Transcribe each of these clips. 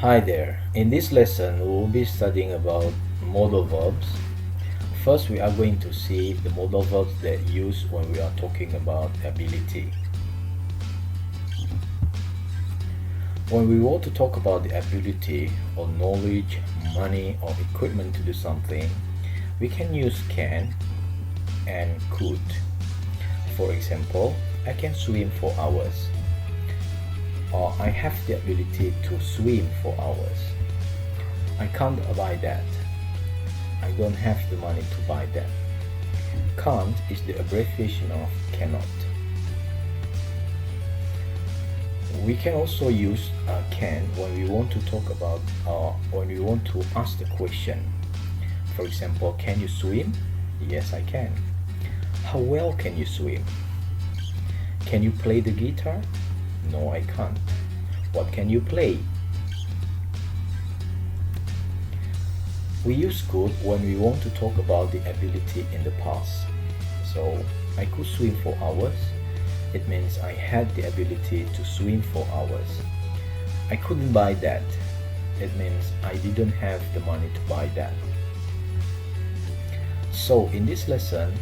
Hi there. In this lesson, we will be studying about modal verbs. First, we are going to see the modal verbs that use when we are talking about ability. When we want to talk about the ability or knowledge, money or equipment to do something, we can use can and could. For example, I can swim for hours. Or I have the ability to swim for hours. I can't buy that. I don't have the money to buy that. Can't is the abbreviation of cannot. We can also use can when we want to talk about when we want to ask the question. For example, can you swim? Yes, I can. How well can you swim? Can you play the guitar? No, I can't. What can you play? We use could when we want to talk about the ability in the past. So, I could swim for hours. It means I had the ability to swim for hours. I couldn't buy that. It means I didn't have the money to buy that. So, in this lesson,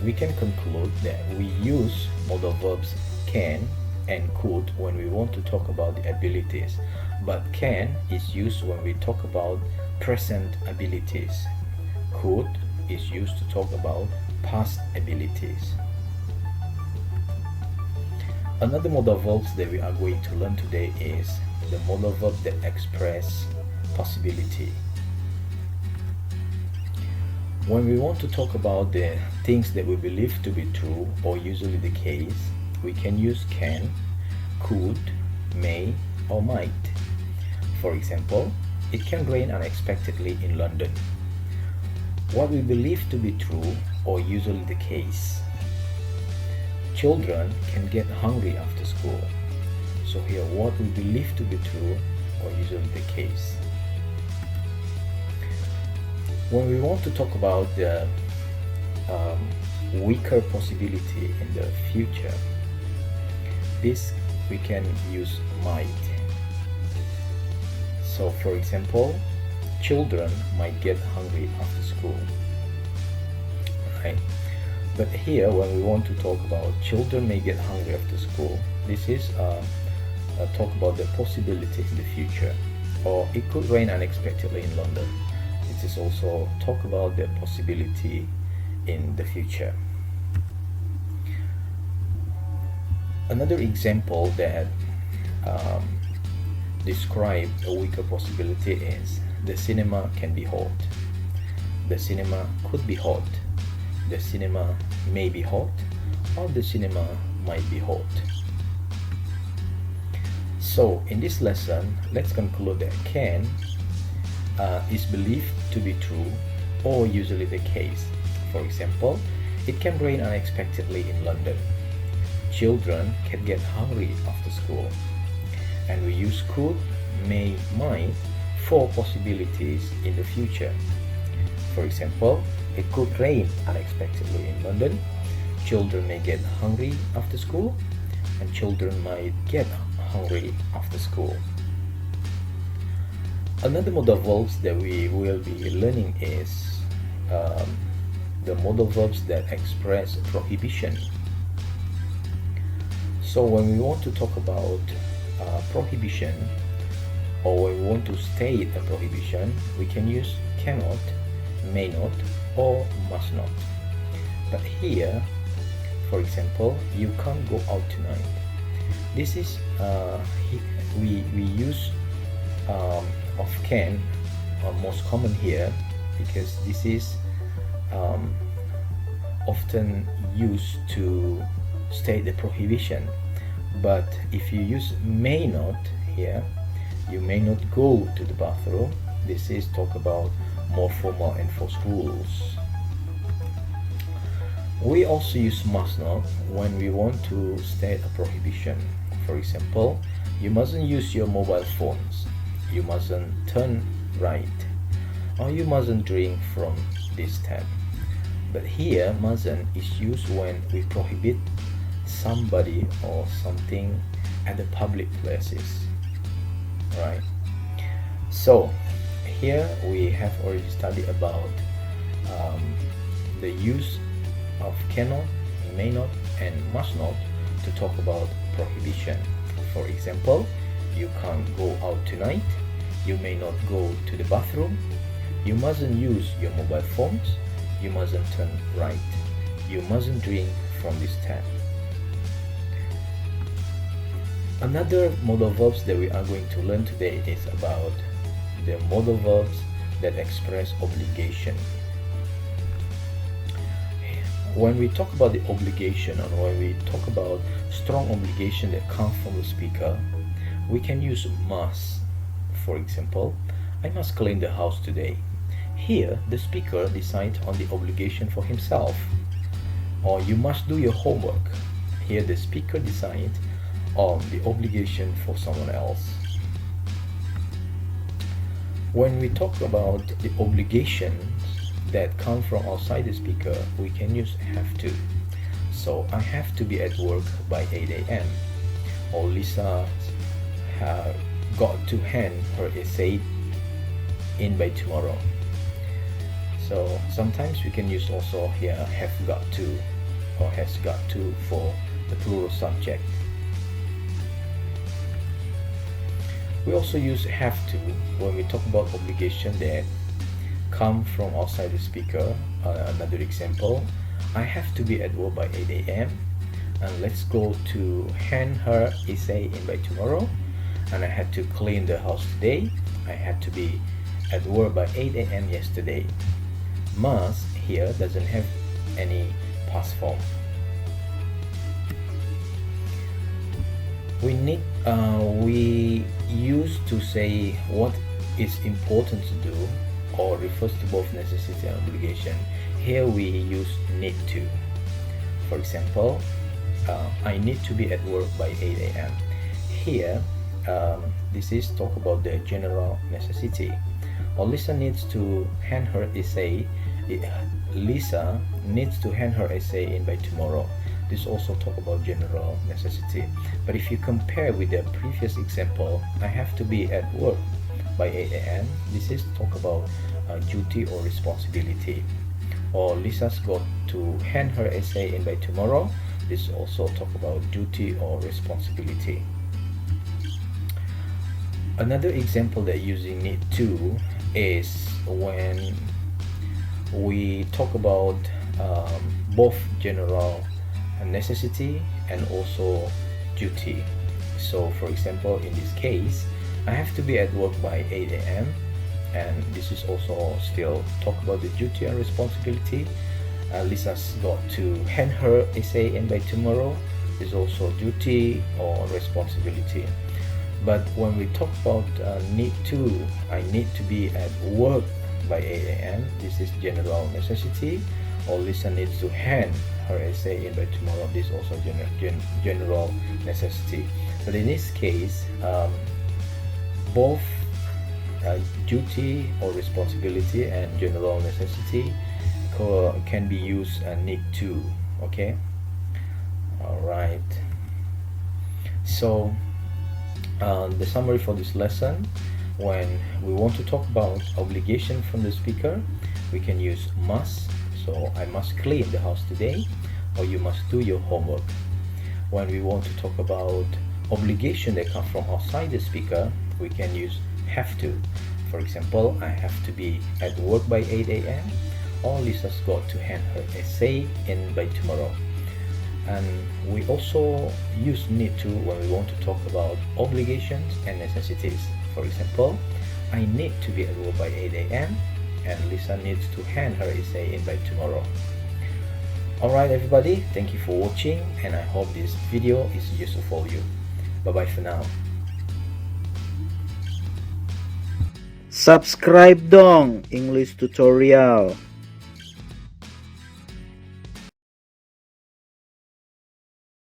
we can conclude that we use modal verbs can and could when we want to talk about the abilities, but can is used when we talk about present abilities. Could is used to talk about past abilities. Another modal verbs that we are going to learn today is the modal verb that express possibility. When we want to talk about the things that we believe to be true or usually the case, we can use can, could, may, or might. For example, it can rain unexpectedly in London. What we believe to be true or usually the case. Children can get hungry after school. So here, what we believe to be true or usually the case. When we want to talk about the weaker possibility in the future, this we can use might. So for example, children might get hungry after school, right? But here when we want to talk about children may get hungry after school, this is talk about the possibility in the future. Or it could rain unexpectedly in London. This is also talk about the possibility in the future. Another example that describe a weaker possibility is the cinema can be hot. The cinema could be hot. The cinema may be hot, or the cinema might be hot. So in this lesson, let's conclude that can is believed to be true or usually the case. For example, it can rain unexpectedly in London. Children can get hungry after school. And we use could, may, might for possibilities in the future. For example, it could rain unexpectedly in London. Children may get hungry after school, and children might get hungry after school. Another modal verbs that we will be learning is the modal verbs that express prohibition. So when we want to talk about prohibition, or when we want to state a prohibition, we can use cannot, may not, or must not. But here, for example, you can't go out tonight. This is we use of can most common here because this is often used to state the prohibition. But if you use may not here, you may not go to the bathroom. This is talk about more formal enforced rules. We also use must not when we want to state a prohibition. For example, you mustn't use your mobile phones. You mustn't turn right. Or you mustn't drink from this tap. But here, mustn't is used when we prohibit somebody or something at the public places, right? So here we have already studied about the use of cannot, may not, and must not to talk about prohibition. For example, you can't go out tonight, you may not go to the bathroom, you mustn't use your mobile phones, you mustn't turn right, you mustn't drink from this tap. Another modal verbs that we are going to learn today is about the modal verbs that express obligation. When we talk about the obligation, or when we talk about strong obligation that comes from the speaker, we can use must. For example, I must clean the house today. Here, the speaker decides on the obligation for himself. Or you must do your homework. Here, the speaker decides on the obligation for someone else. When we talk about the obligations that come from outside the speaker, we can use have to. So I have to be at work by 8 a.m. Or Lisa got to hand her essay in by tomorrow. So sometimes we can use also here have got to or has got to for the plural subject. We also use have to when we talk about obligation that come from outside the speaker. Another example, I have to be at work by 8 a.m. and let's go to hand her essay in by tomorrow, and I had to clean the house today. I had to be at work by 8 a.m. yesterday. Must here doesn't have any past form. We used to say what is important to do or refers to both necessity and obligation. Here we use need to. For example, I need to be at work by 8 a.m. Here, this is talk about the general necessity. Or Lisa needs to hand her essay. Lisa needs to hand her essay in by tomorrow. This also talk about general necessity. But if you compare with the previous example, I have to be at work by 8 a.m. This is talk about duty or responsibility. Or Lisa's got to hand her essay in by tomorrow. This also talk about duty or responsibility. Another example that using need to is when we talk about both general necessity and also duty. So for example, in this case, I have to be at work by 8 a.m. and this is also still talk about the duty and responsibility. Lisa's got to hand her essay in by tomorrow. Is also duty or responsibility. But when we talk about need to, I need to be at work by 8 a.m. This is general necessity. Or Lisa needs to hand her essay in by tomorrow. This is also general necessity. But in this case, both duty or responsibility and general necessity can be used need to. Okay. All right. So the summary for this lesson: when we want to talk about obligation from the speaker, we can use must. So I must clean the house today, or you must do your homework. When we want to talk about obligation that comes from outside the speaker, we can use have to. For example, I have to be at work by 8 a.m. or Lisa's got to hand her essay in by tomorrow. And we also use need to when we want to talk about obligations and necessities. For example, I need to be at work by 8 a.m. and Lisa needs to hand her essay in by tomorrow. Alright everybody, thank you for watching and I hope this video is useful for you. Bye bye for now. Subscribe dong, English tutorial.